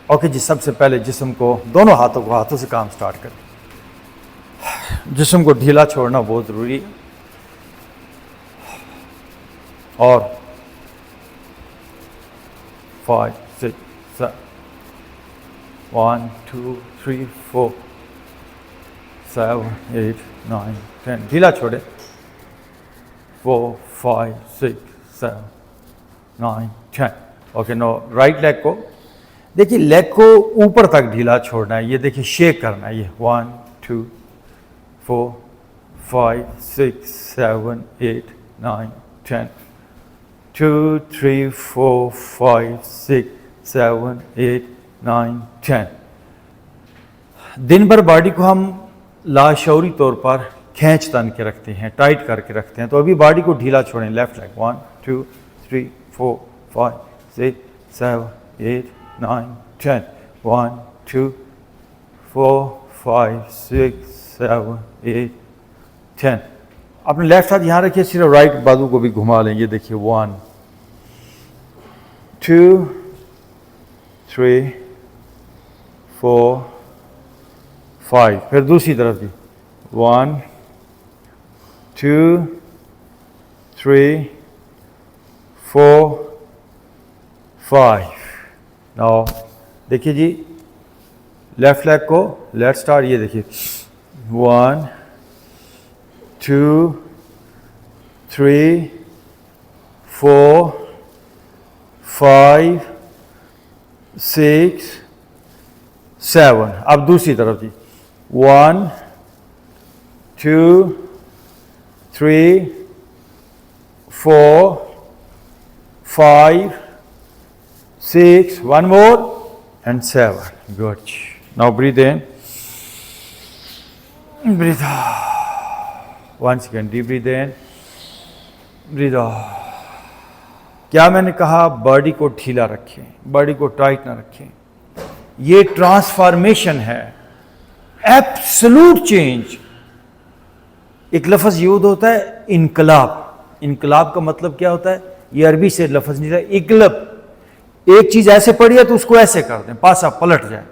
Okay जी, सबसे पहले जिस्म को, दोनों हाथों से काम स्टार्ट करें। जिस्म को ढीला छोड़ना बहुत ज़रूरी है। और 5 6 7 1 2 3 4 7 8 9 10 ढीला छोड़े। 4 5 6 7 9 10। ओके, नो राइट लेग को देखिए, लेग को ऊपर तक ढीला छोड़ना है। ये देखिए, शेक करना है। ये 1 2 4 5 6 7 8 9 10 2 3 4 5 6 7 8 9 10। दिन भर बॉडी को हम लाशौरी तौर पर खींच तन के रखते हैं, टाइट करके रखते हैं। तो अभी बॉडी को ढीला छोड़ें। Left leg 1 2 3 4 5 6 7 8 9 10 1 2 4 5 6 7 8 10। अपने लेफ्ट हाथ यहाँ रखिए, सिर्फ राइट बाजू को भी घुमा लें। ये देखिए 1 2 3 4 5। फिर दूसरी तरफ भी 1 2 3 4 5। नाउ देखिए जी, लेफ्ट लेग को लेट्स स्टार्ट। ये देखिए 1 2 3 4 5 6 7। अब दूसरी तरफ जी 1 2 3 4 5 6, one more, and 7. Good. Now breathe in, breathe out. Once again, deep breathe in, breathe out. क्या मैंने कहा? बॉडी को ढीला रखें, बॉडी को टाइट ना रखें। ये ट्रांसफॉर्मेशन है, एब्सोल्यूट चेंज। एक लफ्ज़ यूज होता है इनकलाब। इनकलाब का मतलब क्या होता है? ये अरबी से लफ्ज़ नहीं है, इकलब। एक चीज ऐसे पड़ी है तो उसको ऐसे कर दें, पासा पलट जाए।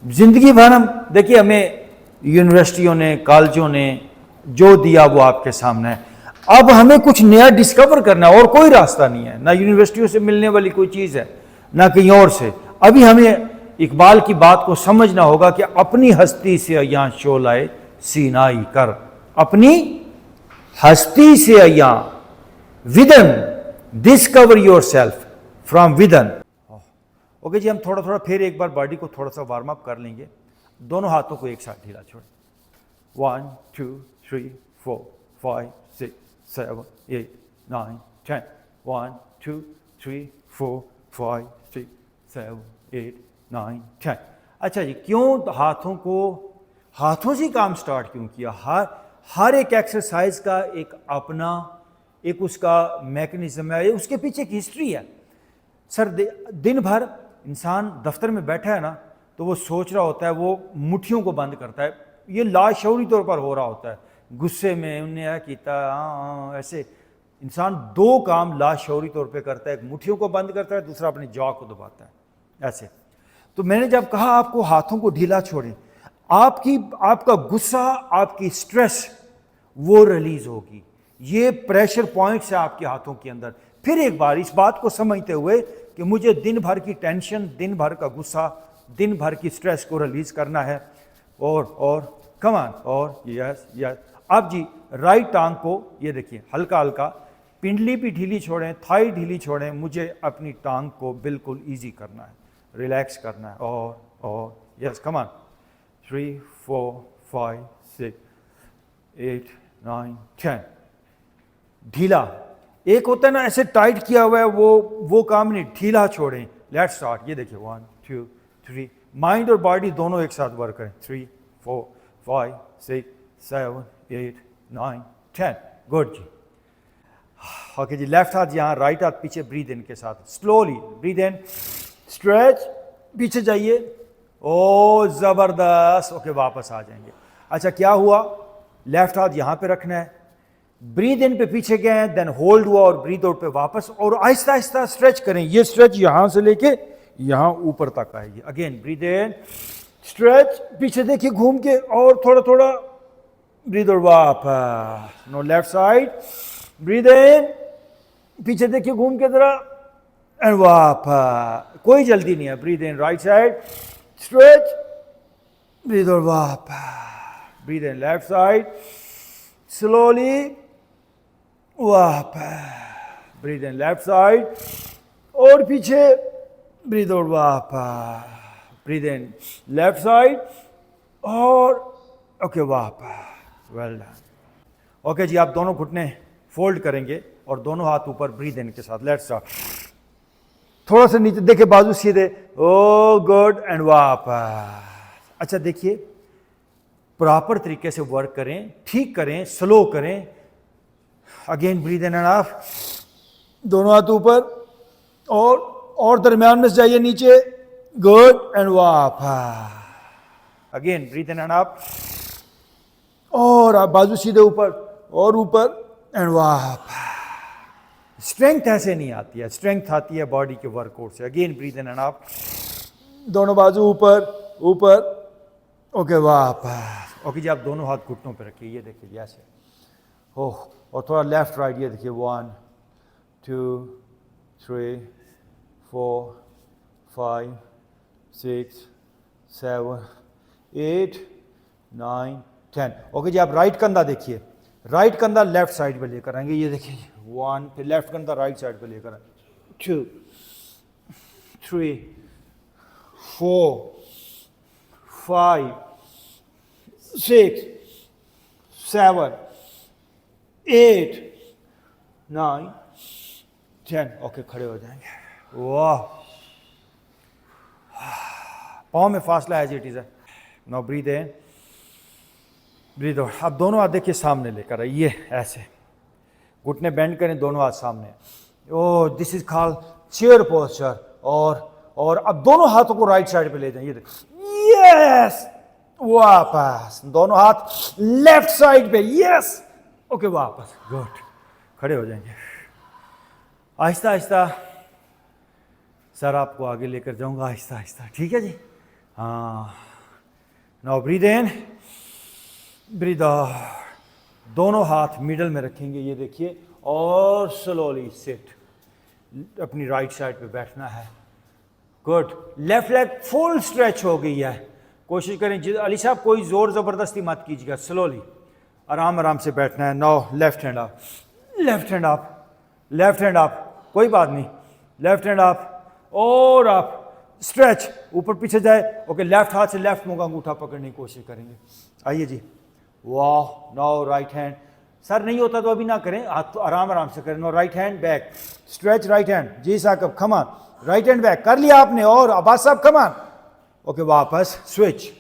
जिंदगी भर हम देखिए, हमें यूनिवर्सिटियों ने, कॉलेजों ने जो दिया वो आपके सामने है। अब हमें कुछ नया डिस्कवर करना है और कोई रास्ता नहीं है। ना यूनिवर्सिटियों से मिलने वाली कोई चीज है, ना कहीं और से। अभी हमें इकबाल की बात को समझना होगा कि अपनी हस्ती से यहाँ शोलाए सीनाई कर, अपनी हस्ती से यहाँ, within discover yourself from within. Okay जी, हम थोड़ा थोड़ा फिर एक बार बॉडी को थोड़ा सा वार्म अप कर लेंगे। दोनों हाथों को एक साथ ढीला छोड़ें। 1 2 3 4 5 6 7 8 9 10 1 2 3 4 5 6 7 8 9 10। अच्छा जी, क्यों हाथों से काम स्टार्ट क्यों किया? हर एक एक्सरसाइज का एक अपना एक उसका मैकेनिज्म है, उसके पीछे एक हिस्ट्री है। सर, दिन भर इंसान दफ्तर में बैठा है ना, तो वो सोच रहा होता है, वो मुट्ठियों को बंद करता है। ये लाशौरी तौर पर हो रहा होता है, गुस्से में उन्हें यह किया, ऐसे इंसान दो काम लाशौरी तौर पे करता है। एक मुट्ठियों को बंद करता है, दूसरा अपनी जॉ को दबाता है ऐसे। तो मैंने जब कहा आपको हाथों को ढीला छोड़ें, आपका गुस्सा, आपकी स्ट्रेस वो रिलीज होगी। ये प्रेशर पॉइंट्स है आपके हाथों के अंदर। फिर एक बार इस बात को समझते हुए कि मुझे दिन भर की टेंशन, दिन भर का गुस्सा, दिन भर की स्ट्रेस को रिलीज करना है। और कम ऑन, और यस यस। अब जी राइट टांग को ये देखिए, हल्का हल्का पिंडली भी ढीली छोड़ें, थाई ढीली छोड़ें। मुझे अपनी टांग को बिल्कुल इजी करना है, रिलैक्स करना है। और यस, कम ऑन। 3 4 5 6 8 9 10। ढीला एक होता है ना, ऐसे टाइट किया हुआ है, वो काम नहीं, ढीला छोड़ें। Let's start. ये देखिए 1 2 3। माइंड और बॉडी दोनों एक साथ वर्क करें। 3 4 5 6 7 8 9 10। गुड जी। ओके जी, लेफ्ट हाथ यहाँ, राइट हाथ पीछे। ब्रीद इन के साथ स्लोली ब्रीद इन, स्ट्रेच, पीछे जाइए। ओ जबरदस्त। ओके, वापस आ जाएंगे। अच्छा, क्या हुआ? लेफ्ट हाथ यहाँ पे रखना है, ब्रीद इन पे पीछे गए, देन होल्ड हुआ और ब्रीद आउट पे वापस। और आहिस्ता आहिस्ता स्ट्रेच करें। ये स्ट्रेच यहां से लेके यहां ऊपर तक आएगी। अगेन ब्रीद इन, स्ट्रेच, पीछे देखिए घूम के और थोड़ा थोड़ा ब्रीद और वापस। No left side, breathe in, पीछे देखिए घूम के जरा एंड वापस। कोई जल्दी नहीं है। Breathe in right side, stretch, breathe और वापस। Breathe in left side, slowly, वापस। ब्रीद इन लेफ्ट साइड और पीछे, ब्रीद और वापस। ब्रीद इन लेफ्ट साइड और ओके वापस। Well done. ओके जी, आप दोनों घुटने फोल्ड करेंगे और दोनों हाथ ऊपर ब्रीद इन के साथ। Let's start. थोड़ा सा नीचे देखिए, बाजू सीधे, ओ गुड एंड वापस। अच्छा देखिए, प्रॉपर तरीके से वर्क करें, ठीक करें, स्लो करें। Again breathe in and out, दोनों हाथ ऊपर और दरमियान में से जाइए नीचे, गुड एंड वापस। Again breathe in and out और आप बाजू सीधे ऊपर और ऊपर एंड वापस। स्ट्रेंथ ऐसे नहीं आती है, स्ट्रेंथ आती है बॉडी के वर्कआउट से। Again breathe in and out, दोनों बाजू ऊपर ऊपर, ओके वापस। ओके जी, आप दोनों हाथ घुटनों पे रखिए, ये देखिए ऐसे। ओह, और थोड़ा लेफ्ट राइट, ये देखिए 1 2 3 4 5 6 7 8 9 10। ओके जी, आप राइट कंधा देखिए, राइट कंधा लेफ्ट साइड पे लेकर आएंगे, ये देखिए 1, फिर लेफ्ट कंधा राइट साइड पे लेकर आएंगे, 2 3 4 5 6 7 8 9 10। ओके, खड़े हो जाएंगे। वाह, पाँव में फासला एज इट इज है। Now breathe in, breathe out. अब दोनों हाथ देखिए सामने लेकर आइए, ऐसे घुटने बेंड करें, दोनों हाथ सामने। Oh, this is called chair posture. और अब दोनों हाथों को राइट साइड पे ले जाइए, यस, वापस। दोनों हाथ लेफ्ट साइड पे, यस, ओके वापस, गुड। खड़े हो जाएंगे। आहिस्ता आहिस्ता सर आपको आगे लेकर जाऊंगा, आहिस्ता आहिस्ता, ठीक है जी। हाँ, now breathe in, breathe out. दोनों हाथ मिडल में रखेंगे, ये देखिए, और स्लोली सिट। अपनी राइट साइड पे बैठना है, good. Left leg full stretch हो गई है। कोशिश करें अली साहब, कोई जोर जबरदस्ती मत कीजिएगा, स्लोली आराम आराम से बैठना है। Now left hand up, left hand up, left hand up, कोई बात नहीं, लेफ्ट हैंड अप और अप, स्ट्रेच, ऊपर पीछे जाए। ओके, लेफ्ट हाथ से लेफ्ट मुंह का अंगूठा पकड़ने की कोशिश करेंगे। आइए जी, वाह। नाउ राइट हैंड, सर नहीं होता तो अभी ना करें, हाथ तो आराम आराम से करें। Now right hand back, stretch right hand, जी साहब, come on, right hand back कर लिया आपने, और अब्बास साहब कम ऑन, ओके वापस, स्विच।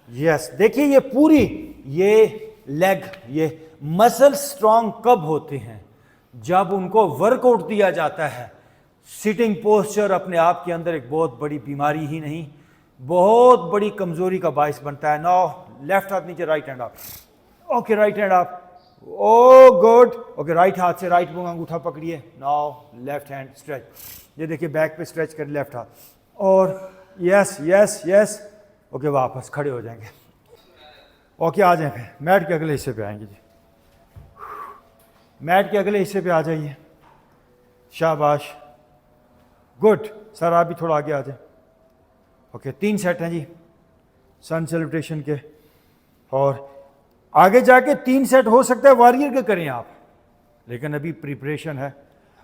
यस, देखिए ये पूरी, ये लेग, ये मसल स्ट्रांग कब होते हैं? जब उनको वर्कआउट दिया जाता है। सिटिंग पोस्चर अपने आप के अंदर एक बहुत बड़ी बीमारी ही नहीं, बहुत बड़ी कमजोरी का बायस बनता है। नाउ लेफ्ट हाथ नीचे, right hand up, okay right hand up, oh good. Okay, right हाथ से राइट मुंह अंगूठा पकड़िए। नाउ लेफ्ट हैंड स्ट्रेच, ये देखिए बैक पे स्ट्रेच कर लेफ्ट हाथ, और यस यस यस, ओके वापस खड़े हो जाएंगे। ओके, आ जाए, फिर मैट के अगले हिस्से पे आएंगे जी। मैट के अगले हिस्से पे आ जाइए, शाबाश, गुड। सर आप भी थोड़ा आगे आ जाए। ओके, 3 सेट हैं जी सन सेलिब्रेशन के, और आगे जाके 3 सेट हो सकता है वॉरियर के करें आप, लेकिन अभी प्रिपरेशन है।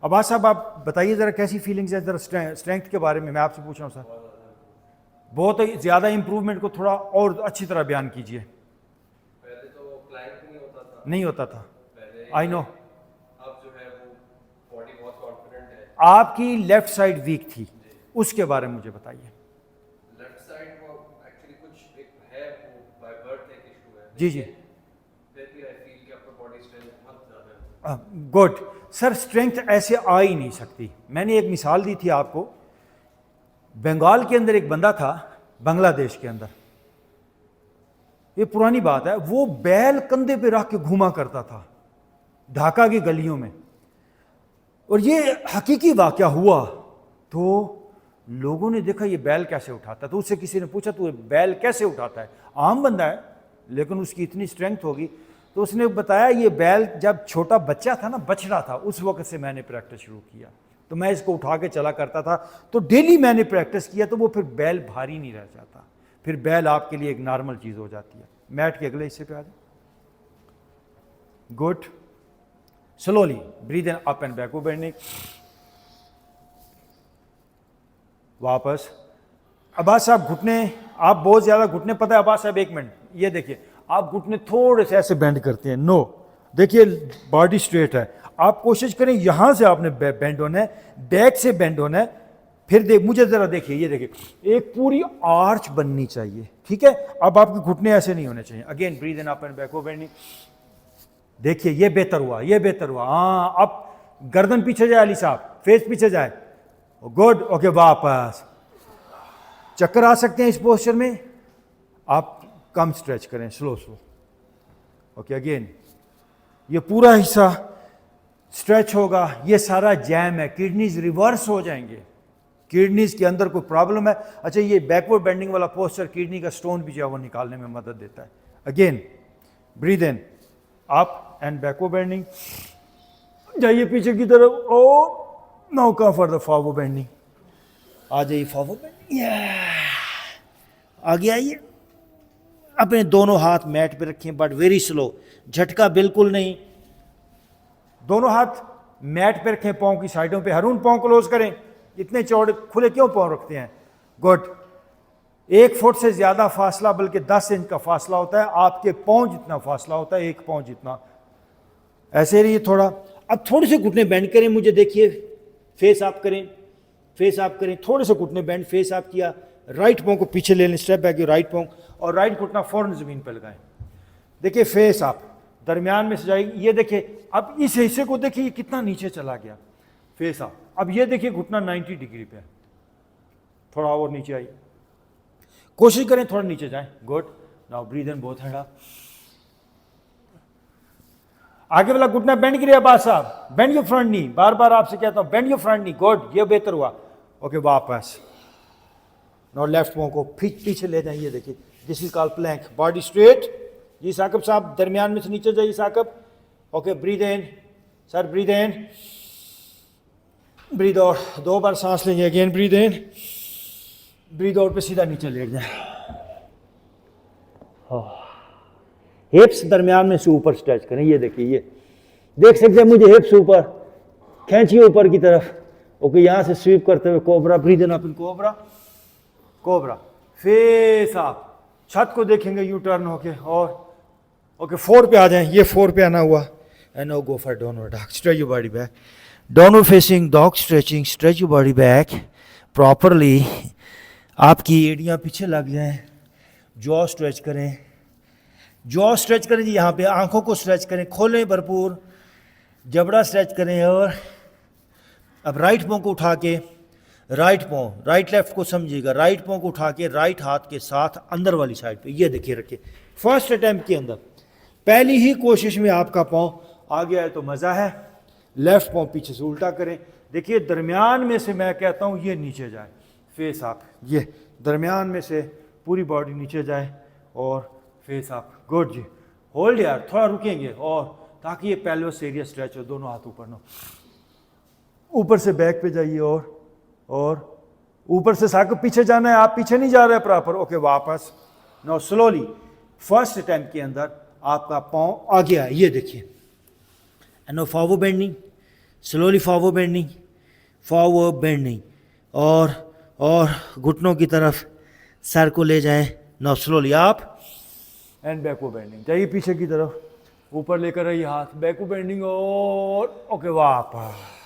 अब साहब आप बताइए ज़रा कैसी फीलिंग्स है, ज़रा स्ट्रेंथ के बारे में मैं आपसे पूछ रहा हूँ सर। बहुत ज़्यादा इंप्रूवमेंट को थोड़ा और अच्छी तरह बयान कीजिए। पहले तो प्लैंक नहीं होता था, आई नो। अब जो है वो बॉडी बहुत कॉन्फिडेंट है। आपकी लेफ्ट साइड वीक थी, उसके बारे में मुझे बताइए। लेफ्ट साइड वो एक्चुअली कुछ एक है, वो बाय बर्थ एक इशू है। जी जी, फिर भी आई फील कि अपर बॉडी स्ट्रेंथ बहुत ज़्यादा है। गुड। सर स्ट्रेंथ ऐसे आ ही नहीं सकती। मैंने एक मिसाल दी थी आपको, बंगाल के अंदर एक बंदा था, बांग्लादेश के अंदर, ये पुरानी बात है, वो बैल कंधे पे रख के घूमा करता था ढाका की गलियों में। और ये हकीकी वाक़या हुआ। तो लोगों ने देखा ये बैल कैसे उठाता है, तो उससे किसी ने पूछा तू बैल कैसे उठाता है, आम बंदा है लेकिन उसकी इतनी स्ट्रेंथ होगी। तो उसने बताया ये बैल जब छोटा बच्चा था ना, बछड़ा था, उस वक्त से मैंने प्रैक्टिस शुरू किया, तो मैं इसको उठा के चला करता था, तो डेली मैंने प्रैक्टिस किया, तो वो फिर बैल भारी नहीं रह जाता, फिर बैल आपके लिए एक नॉर्मल चीज़ हो जाती है। मैट के अगले हिस्से पे आ जाए। Good, slowly breathe in up and backward bending. वापस। अब्बास साहब घुटने, आप बहुत ज़्यादा घुटने, पता है अब्बास साहब, एक मिनट, ये देखिए आप घुटने थोड़े से ऐसे बेंड करते हैं, नो, देखिए बॉडी स्ट्रेट है, आप कोशिश करें यहाँ से आपने बेंड होना है, बैक से बेंड होना है, फिर मुझे ज़रा देखिए, ये देखिए एक पूरी आर्च बननी चाहिए, ठीक है। अब आपके घुटने ऐसे नहीं होने चाहिए। Again breathe in up and backward bending. देखिए ये बेहतर हुआ, ये बेहतर हुआ। हाँ, अब गर्दन पीछे जाए अली साहब, फेस पीछे जाए, गुड, ओके, वापस। चक्कर आ सकते हैं इस पोस्चर में, आप कम स्ट्रेच करें, स्लो स्लो, ओके। अगेन ये पूरा हिस्सा स्ट्रेच होगा, ये सारा जैम है, किडनीज रिवर्स हो जाएंगे, किडनीज के अंदर कोई प्रॉब्लम है। अच्छा, ये बैकवर्ड बेंडिंग वाला पोस्चर किडनी का स्टोन भी जो है वो निकालने में मदद देता है। Again breathe in up and backward bending. जाइए पीछे की तरफ, और now come for the forward bending. आ जाइए फॉरवर्ड बेंडिंग, आगे आइए। अपने दोनों हाथ मैट पे रखें, बट वेरी स्लो, झटका बिल्कुल नहीं। दोनों हाथ मैट पे रखें, पाँव की साइडों पे। हरून पाँव क्लोज करें, इतने चौड़े खुले क्यों पाँव रखते हैं? गुड। 1 फुट से ज़्यादा फासला, बल्कि 10 इंच का फासला होता है, आपके पाँव जितना फासला होता है, एक पाँव जितना। ऐसे रहिए थोड़ा। अब थोड़े से घुटने बेंड करें, मुझे देखिए, फेस आप करें, फेस आप करें, थोड़े से घुटने बेंड, फेस आप किया, राइट पाँव को पीछे ले लें, स्टेप बैक, राइट पाँव, और राइट घुटना फौरन ज़मीन पर लगाएं। देखिए फेस आप दरमियान में से जाएगी, ये देखिए, अब इस हिस्से को देखिए ये कितना नीचे चला गया, फेस आप। अब ये देखिए घुटना 90 डिग्री पे है, थोड़ा और नीचे आइए, कोशिश करें थोड़ा नीचे जाएं। Good. Now breathe in both hand up. आगे वाला घुटना बेंड गिरे अब्बास साहब, बेंड योर फ्रंट नी, बार बार आपसे कहता हूं bend your front knee. Good, ये बेहतर हुआ। ओके, वापस। नाउ लेफ्ट पाँव को पीछे ले जाइए, देखिए this is called plank, body straight. जी साकिब साहब, दरमियान में से नीचे जाइए Saqib. Okay, breathe in sir, breathe in, breathe out, 2 बार सांस लेंगे। Again breathe in, breathe out पे सीधा नीचे लेट जाए। हिप्स दरमियान में से ऊपर स्ट्रेच करें, ये देखिए, ये देख सकते हैं मुझे, हिप्स ऊपर खींचिए ऊपर की तरफ। ओके, यहाँ से स्वीप करते हुए cobra, breathe in up in cobra, cobra, face आप, छत को देखेंगे यू टर्न होके, और ओके 4 पे आ जाएं, ये 4 पे आना हुआ। And now go for downward dog, stretch your body back, downward facing dog stretching, stretch your body back properly. आपकी एड़ियाँ पीछे लग जाएं, जॉ स्ट्रेच करें, जॉ स्ट्रेच करें जी, यहाँ पे आंखों को स्ट्रेच करें, खोलें भरपूर, जबड़ा स्ट्रेच करें। और अब राइट पाँव को उठा के, राइट पाँव, राइट लेफ्ट को समझिएगा, राइट पाँव को उठा के राइट हाथ के साथ अंदर वाली साइड पे, ये देखिए रखिए, फर्स्ट अटैम्प्ट के अंदर, पहली ही कोशिश में आपका पाँव आ गया है तो मज़ा है। लेफ्ट पाँव पीछे से उल्टा करें, देखिए दरमियान में से मैं कहता हूँ ये नीचे जाए, फेस आप, ये दरमियान में से पूरी बॉडी नीचे जाए और फेस आप। गुड जी, होल्ड यार, थोड़ा रुकेंगे, और ताकि ये पेल्विस एरिया स्ट्रेच हो, दोनों हाथ ऊपर ना, ऊपर से बैक पे जाइए, और ऊपर से साकिब पीछे जाना है, आप पीछे नहीं जा रहे प्रॉपर। ओके, वापस। नाउ स्लोली फर्स्ट अटेम्प्ट के अंदर आपका पाँव आ गया, ये देखिए। And now forward bending, slowly forward bending, forward bending, और घुटनों की तरफ सर को ले जाएं। नाउ स्लोली आप, एंड बैकवर्ड बेंडिंग, जाइए पीछे की तरफ, ऊपर लेकर आइए हाथ, बैकवर्ड बेंडिंग, और ओके वापस।